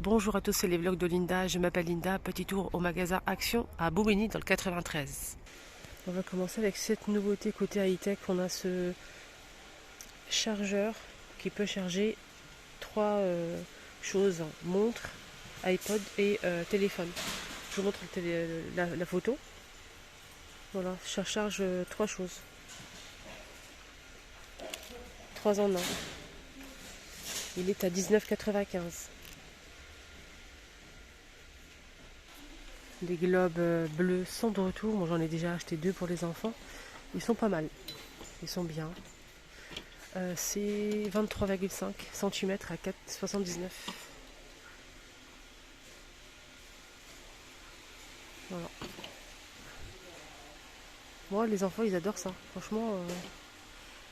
Bonjour à tous, c'est les vlogs de Linda. Je m'appelle Linda. Petit tour au magasin Action à Bobigny dans le 93. On va commencer avec cette nouveauté côté high-tech. On a ce chargeur qui peut charger trois choses, montre, iPod et téléphone. Je vous montre la photo. Voilà, ça charge trois choses. 3 en 1. Il est à 19,95. Les globes bleus sont de retour. Moi j'en ai déjà acheté 2 pour les enfants. Ils sont pas mal. Ils sont bien. C'est 23,5 cm à 4,79. Voilà. Moi les enfants ils adorent ça. Franchement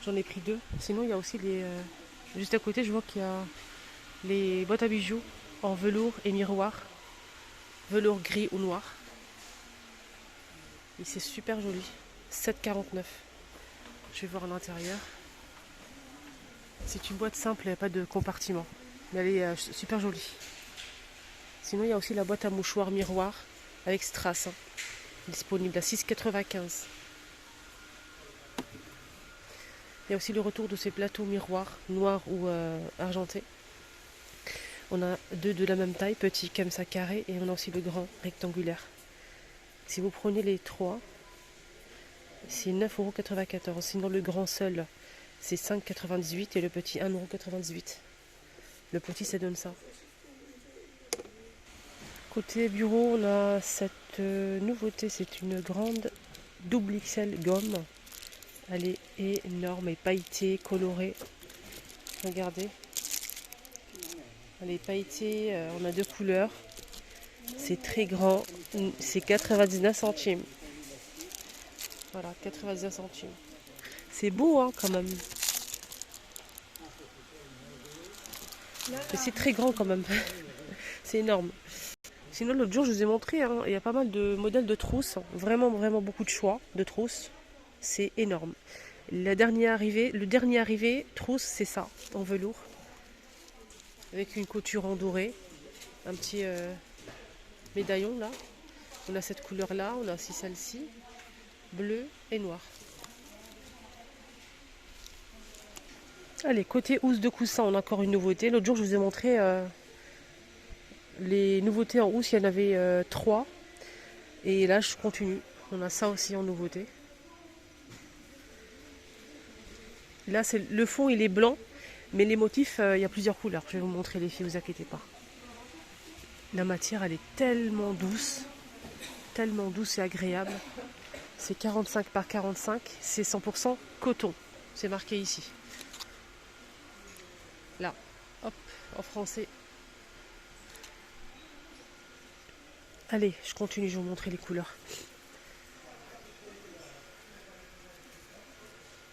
j'en ai pris 2. Sinon il y a aussi les... juste à côté je vois qu'il y a les boîtes à bijoux en velours et miroir. Velours gris ou noir. Et c'est super joli. 7,49. Je vais voir à l'intérieur. C'est une boîte simple, il n'y a pas de compartiment. Mais elle est super jolie. Sinon, il y a aussi la boîte à mouchoirs miroir avec strass. Disponible à 6,95. Il y a aussi le retour de ces plateaux miroirs noirs ou argentés. On a 2 de la même taille, petit comme ça carré, et on a aussi le grand rectangulaire. Si vous prenez les 3, c'est 9,94 €. Sinon le grand seul, c'est 5,98 € et le petit 1,98 €. Le petit, ça donne ça. Côté bureau, on a cette nouveauté, c'est une grande double XL gomme. Elle est énorme et pailletée, colorée. Regardez. Elle est pailletée, on a 2 couleurs. C'est très grand, c'est 99 centimes. Voilà, 99 centimes. C'est beau hein, quand même. Mais c'est très grand quand même. C'est énorme. Sinon l'autre jour je vous ai montré, hein, il y a pas mal de modèles de trousses. Vraiment, vraiment beaucoup de choix de trousses. C'est énorme. Le dernier arrivé trousse, c'est ça, en velours. Avec une couture en doré. Un petit médaillon là. On a cette couleur là, on a aussi celle-ci. Bleu et noir. Allez, côté housse de coussin, on a encore une nouveauté. L'autre jour, je vous ai montré les nouveautés en housse. Il y en avait 3. Et là, je continue. On a ça aussi en nouveauté. Là, le fond, il est blanc. Mais les motifs, il y a plusieurs couleurs. Je vais vous montrer les filles, vous inquiétez pas. La matière, elle est tellement douce et agréable. C'est 45 par 45. C'est 100% coton. C'est marqué ici. Là, hop, en français. Allez, je continue, je vais vous montrer les couleurs.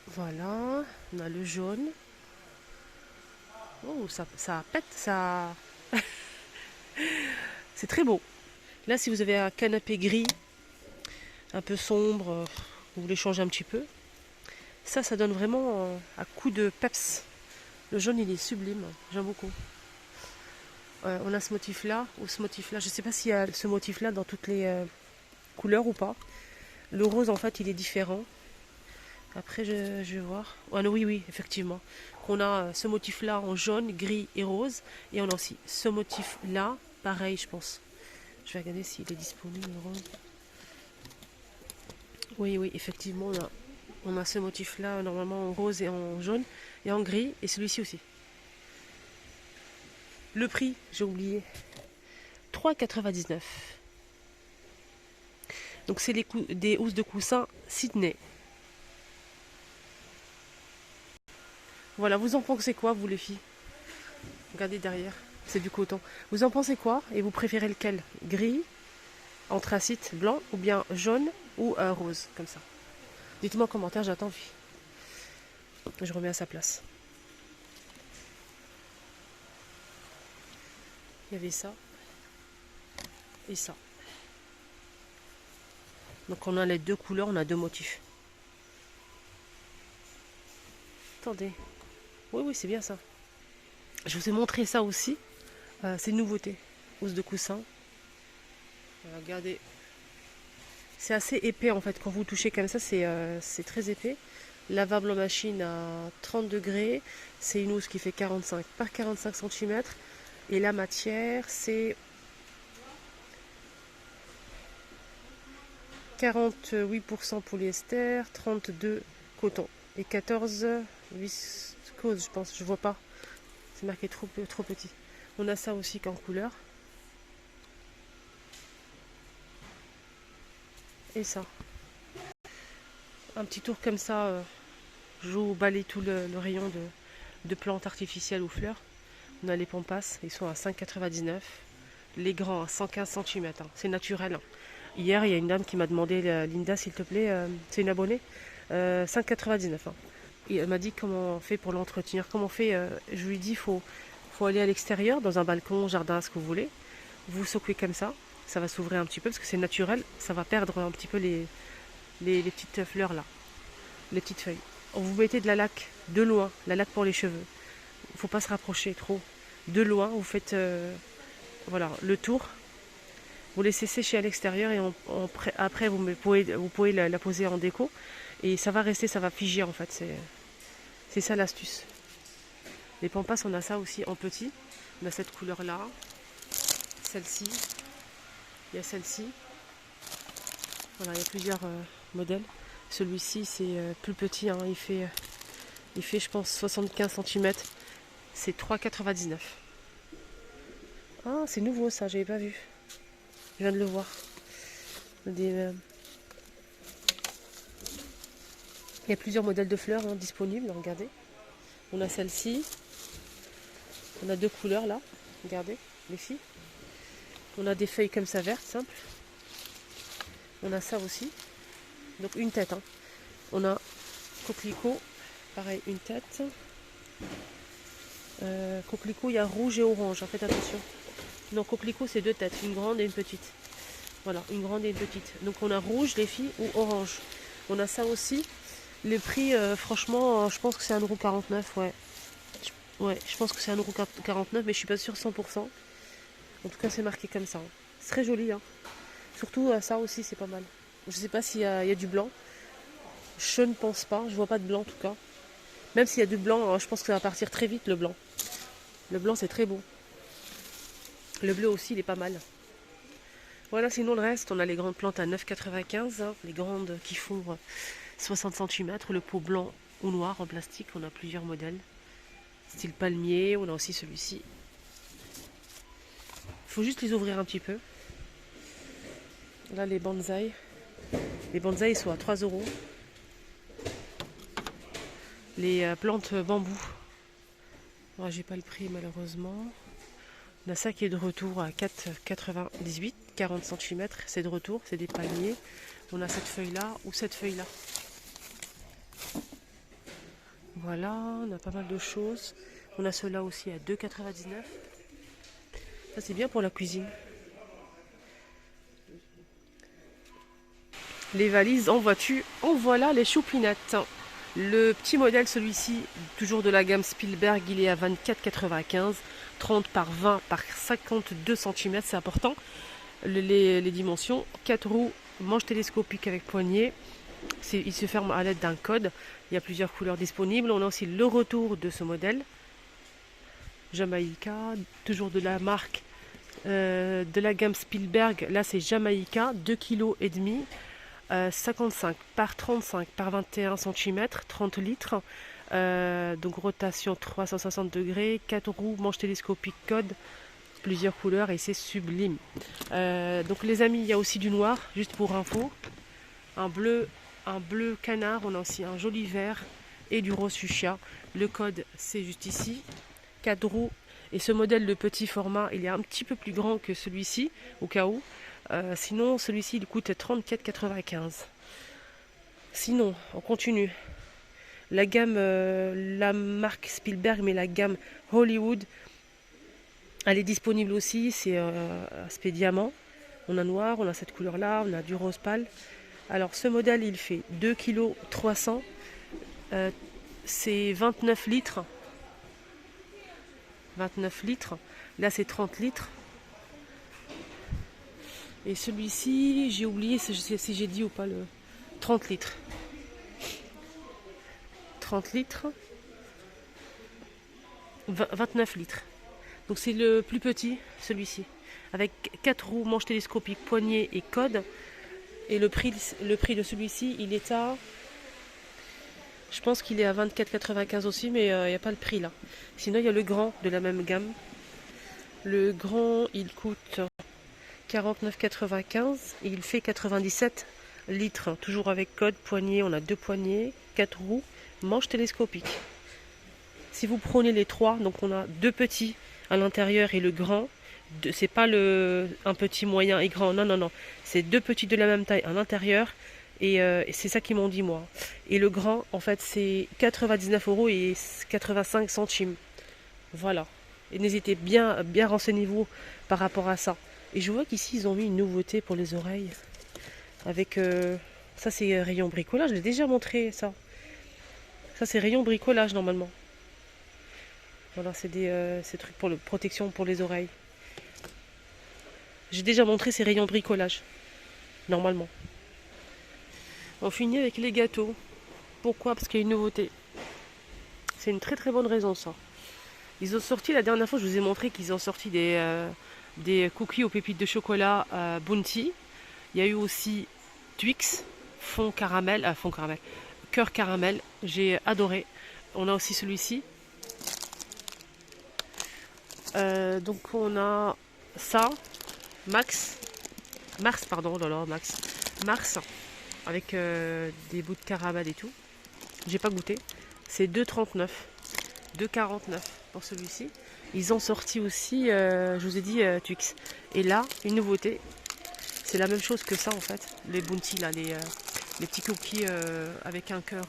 Voilà, on a le jaune. Oh, ça pète, ça... C'est très beau. Là, si vous avez un canapé gris, un peu sombre, vous voulez changer un petit peu, ça donne vraiment un coup de peps. Le jaune, il est sublime, j'aime beaucoup. On a ce motif-là, ou ce motif-là. Je ne sais pas s'il y a ce motif-là dans toutes les couleurs ou pas. Le rose, en fait, il est différent. Après, je vais voir. Oh, non, oui, effectivement. On a ce motif-là en jaune, gris et rose. Et on a aussi ce motif-là, pareil, je pense. Je vais regarder s'il est disponible, le rose. Oui, effectivement, on a ce motif-là, normalement en rose et en jaune, et en gris, et celui-ci aussi. Le prix, j'ai oublié. 3,99 €. Donc c'est des housses de coussin Sydney. Voilà, vous en pensez quoi, vous les filles? Regardez derrière, c'est du coton. Vous en pensez quoi? Et vous préférez lequel? Gris, anthracite, blanc, ou bien jaune ou rose, comme ça. Dites-moi en commentaire, j'attends, filles. Je remets à sa place. Il y avait ça et ça. Donc on a les 2 couleurs, on a 2 motifs. Attendez. Oui, c'est bien ça. Je vous ai montré ça aussi. C'est une nouveauté. housse de coussin. Voilà, regardez. C'est assez épais en fait. Quand vous touchez comme ça, c'est très épais. Lavable en machine à 30 degrés. C'est une housse qui fait 45 par 45 cm. Et la matière, c'est 48% polyester, 32 coton et 14 viscose, je pense. Je vois pas. C'est marqué trop petit. On a ça aussi qu'en couleur. Et ça. Un petit tour comme ça. Je vous balaye tout le rayon de plantes artificielles ou fleurs. On a les pampas, ils sont à 5,99. Les grands à 115 cm. C'est naturel. Hein. Hier, il y a une dame qui m'a demandé, Linda, s'il te plaît, c'est une abonnée, 5,99. Hein. Et elle m'a dit comment on fait pour l'entretenir. Comment on fait Je lui dis, faut aller à l'extérieur, dans un balcon, jardin, ce que vous voulez. Vous secouez comme ça va s'ouvrir un petit peu parce que c'est naturel. Ça va perdre un petit peu les petites fleurs là, les petites feuilles. Vous mettez de la laque de loin, la laque pour les cheveux. Il ne faut pas se rapprocher trop. De loin, vous faites voilà, le tour. Vous laissez sécher à l'extérieur et après vous pouvez la poser en déco. Et ça va rester, ça va figer en fait. C'est ça l'astuce. Les pampas, on a ça aussi en petit. On a cette couleur là. Celle-ci. Il y a celle-ci. Voilà, il y a plusieurs modèles. Celui-ci, c'est plus petit. Hein, il fait, je pense, 75 cm. C'est 3,99. Ah, c'est nouveau ça, j'avais pas vu. Je viens de le voir. Il y a plusieurs modèles de fleurs disponibles, regardez. On a celle-ci. On a deux couleurs là. Regardez, les filles. On a des feuilles comme ça vertes, simples. On a ça aussi. Donc une tête. Hein. On a coquelicot. Pareil, une tête. Coquelicot, il y a rouge et orange. Faites attention. Non, coquelicot, c'est deux têtes. Une grande et une petite. Voilà, une grande et une petite. Donc on a rouge, les filles, ou orange. On a ça aussi. Les prix, franchement, je pense que c'est 1,49 €. Ouais. Ouais, je pense que c'est 1,49 €, mais je suis pas sûre 100%. En tout cas, c'est marqué comme ça. Hein. C'est très joli. Hein. Surtout, ça aussi, c'est pas mal. Je sais pas s'il y a du blanc. Je ne pense pas. Je vois pas de blanc, en tout cas. Même s'il y a du blanc, je pense que ça va partir très vite, le blanc. Le blanc, c'est très beau. Le bleu aussi, il est pas mal. Voilà, sinon le reste, on a les grandes plantes à 9,95 €. Hein, les grandes qui font 60 cm. Le pot blanc ou noir en plastique. On a plusieurs modèles. Style palmier. On a aussi celui-ci. Il faut juste les ouvrir un petit peu. Là, les bonsaïs. Les bonsaïs sont à 3 €. Les plantes bambou. Moi, j'ai pas le prix malheureusement. On a ça qui est de retour à 4,98, 40 cm. C'est de retour, c'est des palmiers. On a cette feuille-là ou cette feuille-là. Voilà, on a pas mal de choses. On a ceux-là aussi à 2,99. Ça, c'est bien pour la cuisine. Les valises en voiture. En voilà les choupinettes. Le petit modèle, celui-ci, toujours de la gamme Spielberg, il est à 24,95. 30 par 20 par 52 cm, c'est important. Les dimensions. 4 roues, manche télescopique avec poignée. Il se ferme à l'aide d'un code. Il y a plusieurs couleurs disponibles. On a aussi le retour de ce modèle. Jamaïca, toujours de la marque de la gamme Spielberg. Là, c'est Jamaïca, 2,5 kg. 55 par 35 par 21 cm, 30 litres. Donc rotation 360 degrés, 4 roues, manche télescopique, code, plusieurs couleurs et c'est sublime. Donc les amis, il y a aussi du noir, juste pour info. Un bleu canard, on a aussi un joli vert et du rose fuchsia. Le code, c'est juste ici. 4 roues. Et ce modèle de petit format, il est un petit peu plus grand que celui-ci, au cas où. Sinon, celui-ci, il coûte 34,95. Sinon, on continue. La gamme, la marque Spielberg, mais la gamme Hollywood, elle est disponible aussi. C'est aspect diamant. On a noir, on a cette couleur-là, on a du rose pâle. Alors, ce modèle, il fait 2,3 kg. C'est 29 litres. 29 litres. Là, c'est 30 litres. Et celui-ci, j'ai oublié si j'ai dit ou pas le 30 litres. 30 litres. 29 litres. Donc c'est le plus petit, celui-ci. Avec 4 roues, manches télescopiques, poignées et code. Et le prix de celui-ci, il est à... Je pense qu'il est à 24,95 aussi, mais il n'y a pas le prix là. Sinon, il y a le grand de la même gamme. Le grand, il coûte 49,95 et il fait 97 litres. Toujours avec code, poignée, on a 2 poignées, 4 roues, manches télescopiques. Si vous prenez les 3, donc on a 2 petits à l'intérieur et le grand. C'est pas un petit, moyen et grand, non, non, non. C'est 2 petits de la même taille à l'intérieur. Et c'est ça qu'ils m'ont dit moi. Et le grand, en fait, c'est 99 € et 85 centimes. Voilà. Et n'hésitez bien renseignez-vous par rapport à ça. Et je vois qu'ici, ils ont mis une nouveauté pour les oreilles. Avec... ça, c'est rayon bricolage. Je l'ai déjà montré, ça. Ça, c'est rayon bricolage, normalement. Voilà, c'est ces trucs pour protection pour les oreilles. J'ai déjà montré ces rayons bricolage. Normalement. On finit avec les gâteaux. Pourquoi? Parce qu'il y a une nouveauté. C'est une très très bonne raison, ça. Ils ont sorti, la dernière fois, je vous ai montré qu'ils ont sorti des cookies aux pépites de chocolat Bounty. Il y a eu aussi Twix, fond caramel, cœur caramel. J'ai adoré. On a aussi celui-ci. Donc on a ça, Mars, pardon, oh là là, Mars, avec des bouts de caramel et tout. J'ai pas goûté. C'est 2,39, 2,49 pour celui-ci. Ils ont sorti aussi, je vous ai dit, Twix. Et là, une nouveauté, c'est la même chose que ça en fait. Les Bounty, là, les petits cookies avec un cœur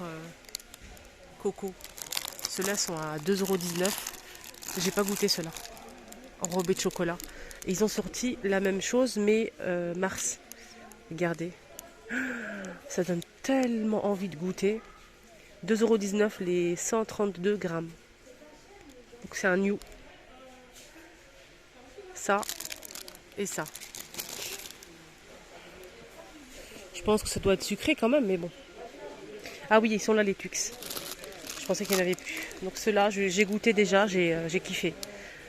coco. Ceux-là sont à 2,19 €. J'ai pas goûté ceux-là. Enrobés de chocolat. Et ils ont sorti la même chose, mais Mars. Regardez. Ça donne tellement envie de goûter. 2,19 € les 132 grammes. Donc c'est un new. Ça et ça. Je pense que ça doit être sucré quand même, mais bon. Ah oui, ils sont là les Twix. Je pensais qu'il n'y en avait plus. Donc ceux-là, j'ai goûté déjà, j'ai kiffé.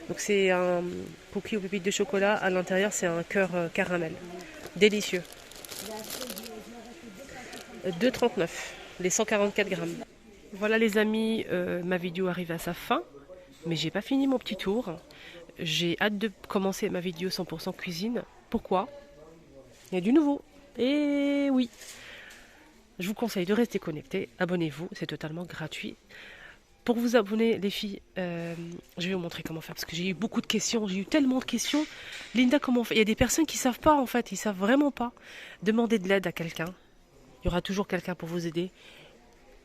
Donc c'est un cookie aux pépites de chocolat. À l'intérieur, c'est un cœur caramel. Délicieux. 2,39 € les 144 grammes. Voilà les amis, ma vidéo arrive à sa fin. Mais j'ai pas fini mon petit tour. J'ai hâte de commencer ma vidéo 100% cuisine. Pourquoi? Il y a du nouveau. Et oui. Je vous conseille de rester connecté. Abonnez-vous, c'est totalement gratuit. Pour vous abonner, les filles, je vais vous montrer comment faire parce que j'ai eu beaucoup de questions. J'ai eu tellement de questions. Linda, comment on fait? Il y a des personnes qui ne savent pas en fait. Ils ne savent vraiment pas. Demandez de l'aide à quelqu'un. Il y aura toujours quelqu'un pour vous aider.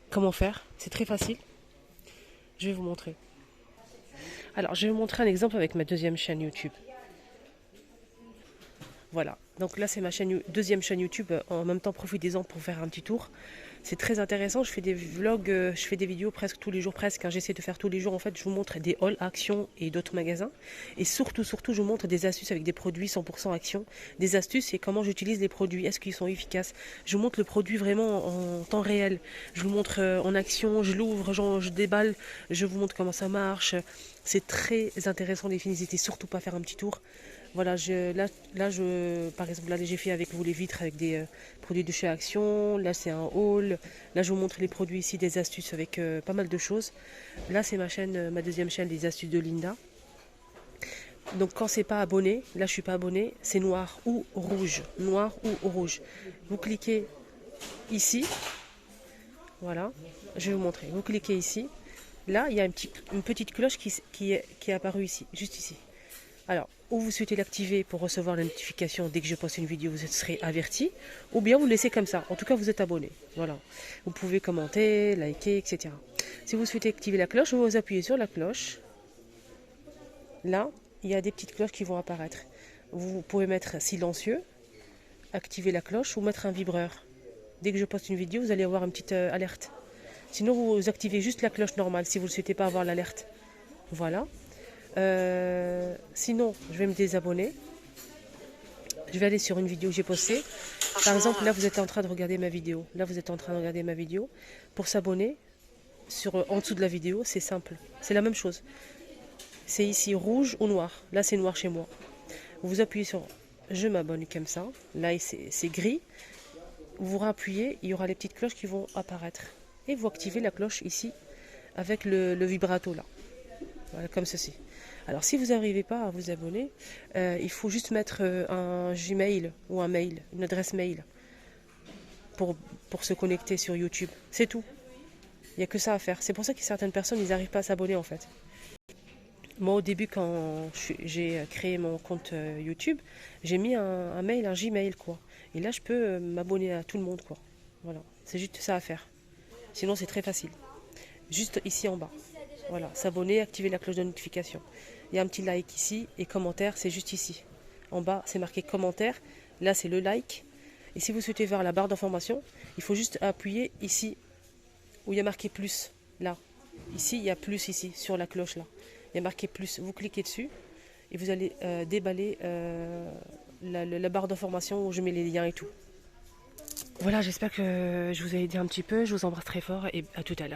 Comment faire? C'est très facile. Je vais vous montrer. Alors, je vais vous montrer un exemple avec ma deuxième chaîne YouTube. Voilà. Donc là, c'est ma deuxième chaîne YouTube. En même temps, profitez-en pour faire un petit tour. C'est très intéressant. Je fais des vlogs, je fais des vidéos presque tous les jours, presque. Hein. J'essaie de faire tous les jours. En fait, je vous montre des hauls Action et d'autres magasins. Et surtout, je vous montre des astuces avec des produits 100% Action. Des astuces, c'est comment j'utilise les produits. Est-ce qu'ils sont efficaces? Je vous montre le produit vraiment en temps réel. Je vous montre en action. Je l'ouvre, je déballe. Je vous montre comment ça marche. C'est très intéressant, les filles. N'hésitez surtout pas à faire un petit tour. Voilà, par exemple, là j'ai fait avec vous les vitres avec des produits de chez Action. Là c'est un haul. Là je vous montre les produits ici, des astuces avec pas mal de choses. Là c'est ma deuxième chaîne, les astuces de Linda. Donc quand c'est pas abonné, là je suis pas abonné, c'est noir ou rouge. Noir ou rouge. Vous cliquez ici. Voilà, je vais vous montrer. Vous cliquez ici. Là il y a une petite cloche qui est apparue ici, juste ici. Alors, ou vous souhaitez l'activer pour recevoir la notification dès que je poste une vidéo, vous serez averti, ou bien vous le laissez comme ça. En tout cas, vous êtes abonné. Voilà. Vous pouvez commenter, liker, etc. Si vous souhaitez activer la cloche, vous appuyez sur la cloche. Là, il y a des petites cloches qui vont apparaître. Vous pouvez mettre silencieux, activer la cloche ou mettre un vibreur. Dès que je poste une vidéo, vous allez avoir une petite alerte. Sinon, vous activez juste la cloche normale si vous ne souhaitez pas avoir l'alerte. Voilà. Sinon, je vais me désabonner. Je vais aller sur une vidéo que j'ai postée. Par exemple, là, vous êtes en train de regarder ma vidéo. Là, vous êtes en train de regarder ma vidéo. Pour s'abonner, en dessous de la vidéo, c'est simple. C'est la même chose. C'est ici rouge ou noir. Là, c'est noir chez moi. Vous appuyez sur je m'abonne comme ça. Là, c'est gris. Vous rappuyez, il y aura les petites cloches qui vont apparaître. Et vous activez la cloche ici avec le vibrato là. Voilà, comme ceci. Alors si vous n'arrivez pas à vous abonner, il faut juste mettre un Gmail ou un mail, une adresse mail pour se connecter sur YouTube. C'est tout. Il n'y a que ça à faire. C'est pour ça que certaines personnes, ils n'arrivent pas à s'abonner en fait. Moi au début quand j'ai créé mon compte YouTube, j'ai mis un mail, un Gmail quoi. Et là je peux m'abonner à tout le monde quoi. Voilà, c'est juste ça à faire. Sinon c'est très facile. Juste ici en bas. Voilà, s'abonner, activer la cloche de notification. Il y a un petit like ici et commentaire, c'est juste ici. En bas, c'est marqué commentaire. Là, c'est le like. Et si vous souhaitez voir la barre d'information, il faut juste appuyer ici où il y a marqué plus. Là. Ici, il y a plus ici, sur la cloche là. Il y a marqué plus. Vous cliquez dessus et vous allez déballer la barre d'information où je mets les liens et tout. Voilà, j'espère que je vous ai aidé un petit peu. Je vous embrasse très fort et à tout à l'heure.